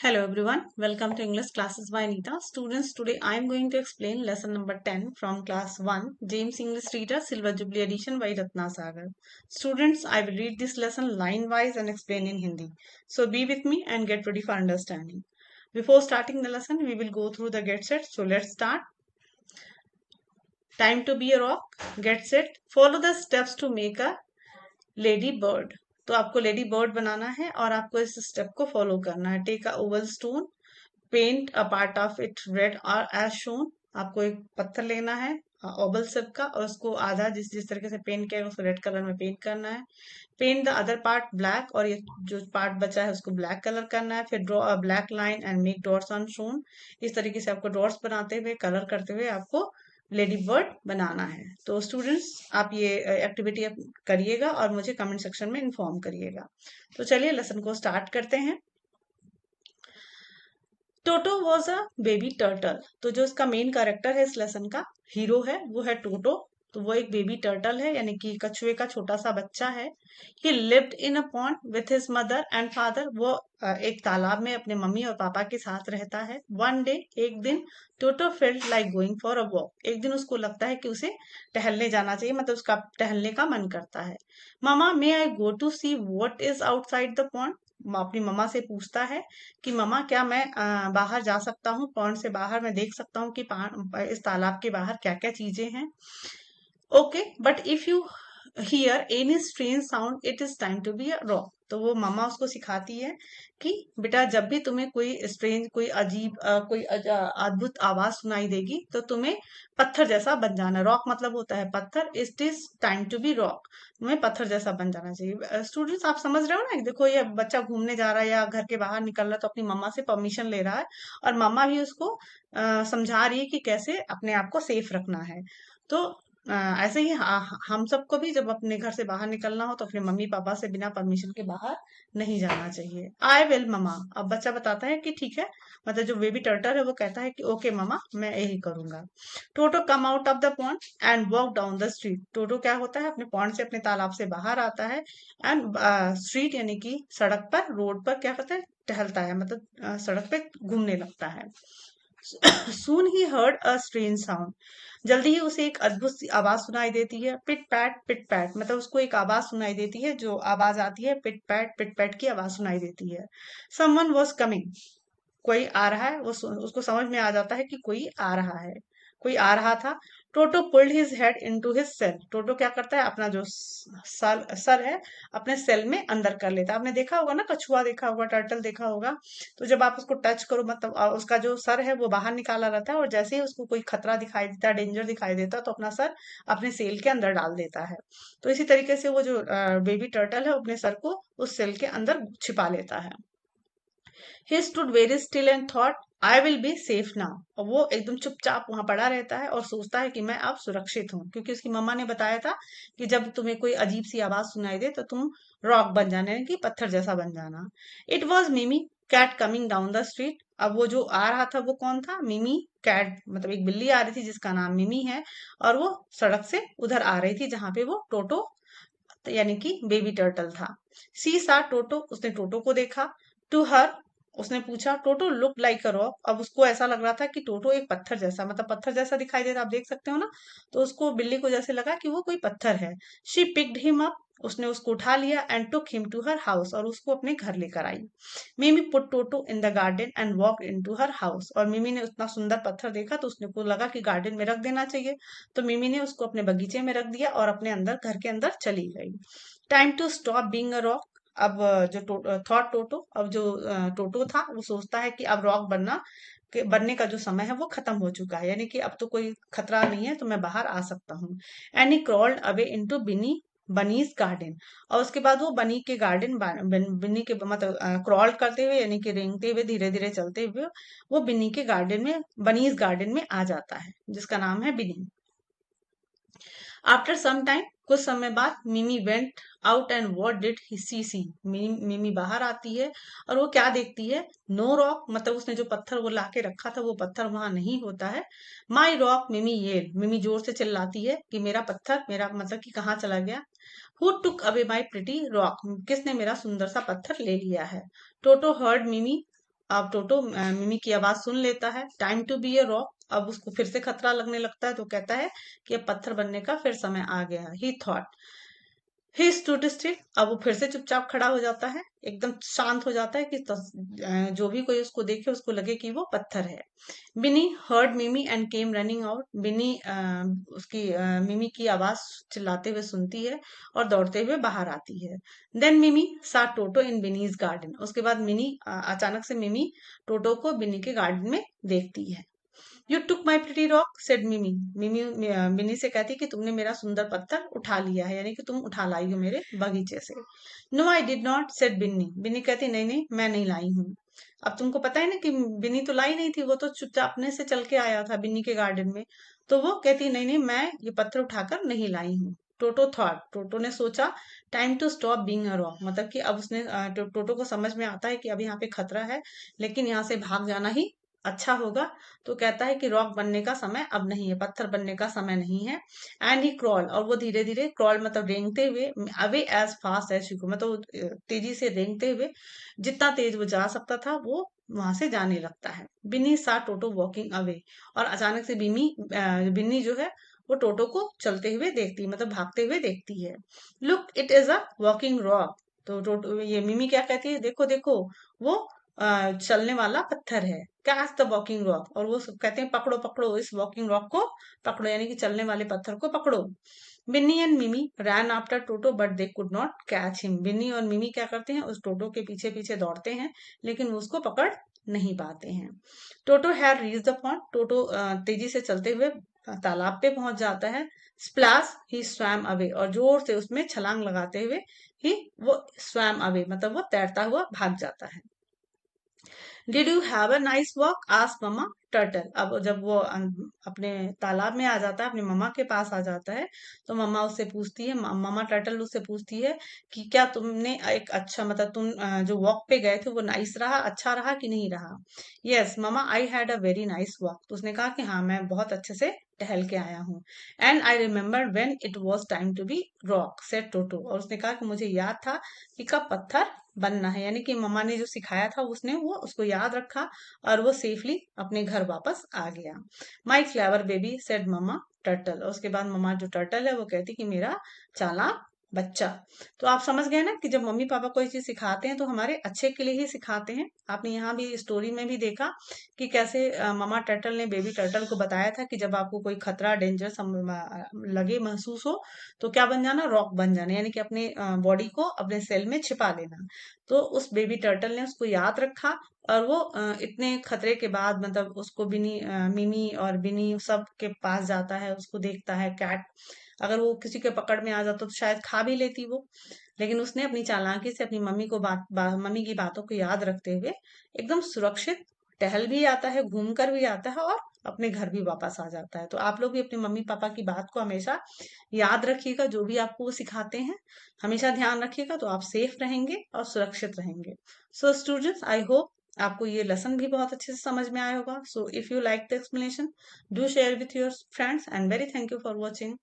Hello everyone, welcome to English classes by Anita. Students, today I am going to explain lesson number 10 from class 1, James English Reader Silver Jubilee Edition by Ratna Sagar. Students, I will read this lesson line wise and explain in Hindi. So be with me and get ready for understanding. Before starting the lesson, we will go through the get set. So let's start. Time to be a rock. Get set. Follow the steps to make a lady bird. तो आपको lady bird बनाना है और आपको इस step को follow करना है। Take a oval stone, paint a part of it red और एज शोन। आपको एक पत्थर लेना है ओवल शेप का और उसको आधा जिस जिस तरीके से पेंट किया उसको रेड कलर में पेंट करना है। Paint the other part black, और ये जो पार्ट बचा है उसको ब्लैक कलर करना है। फिर draw a black line and make dots on shown. इस तरीके से आपको डॉट्स बनाते हुए कलर करते हुए आपको लेडी बर्ड बनाना है। तो स्टूडेंट्स, आप ये एक्टिविटी करिएगा और मुझे कमेंट सेक्शन में इन्फॉर्म करिएगा। तो चलिए लेसन को स्टार्ट करते हैं। Toto was a baby turtle. तो जो इसका मेन कैरेक्टर है, इस लेसन का हीरो है, वो है टोटो। तो वो एक बेबी टर्टल है, यानी कि कछुए का छोटा सा बच्चा है। ही lived in a pond with his mother and father. वो एक तालाब में अपने मम्मी और पापा के साथ रहता है। वन डे, एक दिन, Toto felt like going for a walk. एक दिन उसको लगता है कि उसे टहलने जाना चाहिए, मतलब उसका टहलने का मन करता है। Mama, may I go to see what is outside the pond. अपनी मम्मा से पूछता है कि मम्मा, क्या मैं बाहर जा सकता हूँ, पॉन्ड से बाहर मैं देख सकता हूँ कि इस तालाब के बाहर क्या क्या चीजें हैं। Okay, but if you hear any strange sound it is time to be a rock. तो वो मम्मा उसको सिखाती है कि बेटा, जब भी तुम्हें कोई स्ट्रेंज, कोई अजीब, कोई अद्भुत आवाज सुनाई देगी तो तुम्हें पत्थर जैसा बन जाना। रॉक मतलब होता है पत्थर। It is time to be rock. तुम्हें पत्थर जैसा बन जाना चाहिए। स्टूडेंट्स, आप समझ रहे हो ना? देखो, ये बच्चा घूमने जा रहा है या घर के बाहर निकल रहा है तो अपनी मम्मा से परमिशन ले रहा है, और मम्मा भी उसको समझा रही है कि कैसे अपने आप को सेफ रखना है। तो ऐसे ही हम सबको भी जब अपने घर से बाहर निकलना हो तो अपने मम्मी पापा से बिना परमिशन के बाहर नहीं जाना चाहिए। I will mama. अब बच्चा बताता है कि ठीक है, मतलब जो बेबी टर्टल है वो कहता है कि ओके ममा, मैं यही करूंगा। Toto come out of the pond and walk down the street. Toto क्या होता है, अपने पॉन्ड से, अपने तालाब से बाहर आता है एंड स्ट्रीट यानी कि सड़क पर, रोड पर क्या करता है, टहलता है, मतलब सड़क पे घूमने लगता है। Soon he heard a strange sound. जल्दी ही उसे एक अद्भुत सी आवाज सुनाई देती है। पिट पैट, मतलब उसको एक आवाज सुनाई देती है। जो आवाज आती है पिट पैट की आवाज सुनाई देती है। Someone was coming. कोई आ रहा है। उसको समझ में आ जाता है कि कोई आ रहा है, कोई आ रहा था। Toto pulled his head into his shell. Toto क्या करता है, अपना जो सर है अपने सेल में अंदर कर लेता है। आपने देखा होगा ना, कछुआ देखा होगा, टर्टल देखा होगा। तो जब आप उसको टच करो, मतलब उसका जो सर है वो बाहर निकाला रहता है, और जैसे ही उसको कोई खतरा दिखाई देता है, डेंजर दिखाई देता है, तो अपना सर अपने सेल के अंदर डाल देता है। तो इसी तरीके से वो जो बेबी टर्टल है अपने सर को उस सेल के अंदर छिपा लेता है। He stood very still and thought, I will be safe now. और वो एकदम चुपचाप वहां पड़ा रहता है और सोचता है कि मैं अब सुरक्षित हूँ, क्योंकि उसकी मम्मा ने बताया था कि जब तुम्हें कोई अजीब सी आवाज सुनाई दे तो तुम रॉक बन जाना, यानी कि पत्थर जैसा बन जाना। It was Mimi cat coming down the street. अब वो जो आ रहा था वो कौन था? मिमी कैट, मतलब एक बिल्ली आ रही थी जिसका नाम मिमी है, और वो सड़क से उधर आ रही थी जहां पे वो टोटो, यानी कि बेबी टर्टल था। सी सा टोटो, उसने टोटो को देखा। टू हर, उसने पूछा, टोटो लुक लाइक अ रॉक। अब उसको ऐसा लग रहा था कि टोटो एक पत्थर जैसा, मतलब पत्थर जैसा दिखाई दे रहा, आप देख सकते हो ना। तो उसको, बिल्ली को जैसे लगा कि वो कोई पत्थर है। शी पिक्ड हिम अप, उसने उसको उठा लिया and took him to her house, और उसको अपने घर लेकर आई। Mimi put Toto in the garden and walk in to her house. और मिमी ने उतना सुंदर पत्थर देखा तो उसने को लगा कि गार्डन में रख देना चाहिए। तो मिमी ने उसको अपने बगीचे में रख दिया और अपने अंदर, घर के अंदर चली गई। Time to stop being a rock. अब जो थॉट टोटो, अब जो टोटो था वो सोचता है कि अब रॉक बनने का जो समय है वो खत्म हो चुका है, यानी कि अब तो कोई खतरा नहीं है, तो मैं बाहर आ सकता हूँ। And he crawled away into bunnies garden. और उसके बाद वो बनी के गार्डन, बिन्नी के, मतलब क्रॉल करते हुए, यानी कि रेंगते हुए, धीरे धीरे चलते हुए वो बिन्नी के गार्डन में, बनीज गार्डन में आ जाता है, जिसका नाम है बिनी। आफ्टर सम टाइम, कुछ समय बाद, Mimi went out and what did he see. Mimi बाहर आती है और वो क्या देखती है? नो रॉक, मतलब उसने जो पत्थर वो लाके रखा था वो पत्थर वहां नहीं होता है। माई रॉक, मिमी येल। मिमी जोर से चिल्लाती है कि मेरा पत्थर, मेरा मतलब कि कहाँ चला गया? Who took away my pretty rock, किसने मेरा सुंदर सा पत्थर ले लिया है? टोटो हर्ड मिमी अब टोटो मिमी की आवाज सुन लेता है, time to be a rock. अब उसको फिर से खतरा लगने लगता है, तो कहता है कि अब पत्थर बनने का फिर समय आ गया। ही थॉट, ही स्टूड स्टिल। अब वो फिर से चुपचाप खड़ा हो जाता है, एकदम शांत हो जाता है कि जो भी कोई उसको देखे उसको लगे कि वो पत्थर है। बिनी हर्ड मिमी एंड केम रनिंग आउट। बिनी उसकी मिमी की आवाज चिल्लाते हुए सुनती है और दौड़ते हुए बाहर आती है। देन मिमी सा टोटो इन बिनीज गार्डन। उसके बाद मिनी अचानक से मिमी टोटो को बिनी के गार्डन में देखती है। You took my pretty rock said मिमी। मिमी मिनी से कहती कि तुमने मेरा सुंदर पत्थर उठा लिया है, यानी कि तुम उठा लाई हो मेरे बगीचे से। No I did not said Binny. Binny कहती नहीं नहीं, मैं नहीं लाई हूँ। अब तुमको पता है ना कि बिन्नी तो लाई नहीं थी, वो तो चुपचाप अपने से चल के आया था बिन्नी के गार्डन में। तो वो कहती नहीं नहीं, मैं ये पत्थर उठाकर नहीं लाई हूँ। टोटो थॉट, टोटो ने सोचा, time to stop being a rock. मतलब कि अब उसने टोटो को समझ में आता है कि अब यहाँ पे खतरा है, लेकिन यहाँ से भाग जाना ही अच्छा होगा। तो कहता है कि रॉक बनने का समय अब नहीं है, पत्थर बनने का समय नहीं है। एंड ही क्रॉल, और वो धीरे धीरे क्रॉल मतलब रेंगते हुए, away as fast as she could, मतलब तेजी से रेंगते हुए, जितना तेज वो जा सकता था वो वहां से जाने लगता है। बिन्नी सा टोटो वॉकिंग अवे। और अचानक से बिन्नी जो है वो टोटो को चलते हुए देखती, मतलब भागते हुए देखती है। Look it is a walking rock. तो टोटो, ये मिमी क्या कहती है, देखो देखो, वो चलने वाला पत्थर है। Catch the walking rock. और वो सब कहते हैं पकड़ो पकड़ो इस वॉकिंग रॉक को, पकड़ो यानी कि चलने वाले पत्थर को पकड़ो। Binny and Mimi ran after Toto but they could not catch him. Binny और मिमी क्या करते हैं, उस टोटो के पीछे पीछे दौड़ते हैं, लेकिन वो उसको पकड़ नहीं पाते हैं। टोटो हैड रीच द पॉन्ड। टोटो तेजी से चलते हुए तालाब पे पहुंच जाता है। स्प्लैश ही स्वैम अवे। और जोर से उसमें छलांग लगाते हुए ही वो स्वैम अवे, मतलब वो तैरता हुआ भाग जाता है। Did you have a nice walk asked mama turtle. अब जब वो अपने तालाब में आ जाता है, अपने मम्मा के पास आ जाता है, तो मम्मा उससे पूछती है, मम्मा टर्टल उससे पूछती है कि क्या तुमने एक अच्छा, मतलब तुम जो वॉक पे गए थे वो नाइस रहा, अच्छा रहा कि नहीं रहा। Yes mama I had a very nice walk. तो उसने कहा कि हाँ, मैं बहुत अच्छे से टहल के आया हूँ। And I remember when it was time to be rock said Toto. और उसने कहा कि मुझे याद था कि कब पत्थर बनना है, यानी कि मम्मा ने जो सिखाया था उसने वो उसको याद रखा, और वो सेफली अपने घर वापस आ गया। माई क्लेवर बेबी सेड मम्मा टर्टल। और उसके बाद मम्मा जो टर्टल है वो कहती कि मेरा चालाक बच्चा। तो आप समझ गए ना कि जब मम्मी पापा कोई चीज सिखाते हैं तो हमारे अच्छे के लिए ही सिखाते हैं। आपने यहाँ भी स्टोरी में भी देखा कि कैसे मम्मा टर्टल ने बेबी टर्टल को बताया था कि जब आपको कोई खतरा, डेंजर लगे, महसूस हो, तो क्या बन जाना, रॉक बन जाना, यानी कि अपने बॉडी को अपने सेल में छिपा लेना। तो उस बेबी टर्टल ने उसको याद रखा, और वो इतने खतरे के बाद, मतलब उसको मिमी और बिनी सब के पास जाता है, उसको देखता है कैट। अगर वो किसी के पकड़ में आ जाता तो शायद खा भी लेती वो, लेकिन उसने अपनी चालाकी से अपनी मम्मी को मम्मी की बातों को याद रखते हुए एकदम सुरक्षित टहल भी आता है, घूम कर भी आता है, और अपने घर भी वापस आ जाता है। तो आप लोग भी अपने मम्मी पापा की बात को हमेशा याद रखिएगा, जो भी आपको वो सिखाते हैं हमेशा ध्यान रखिएगा, तो आप सेफ रहेंगे और सुरक्षित रहेंगे। सो स्टूडेंट्स, आई होप आपको ये लेसन भी बहुत अच्छे से समझ में आया होगा। So if you like the explanation, do share with your friends, and very thank you for watching.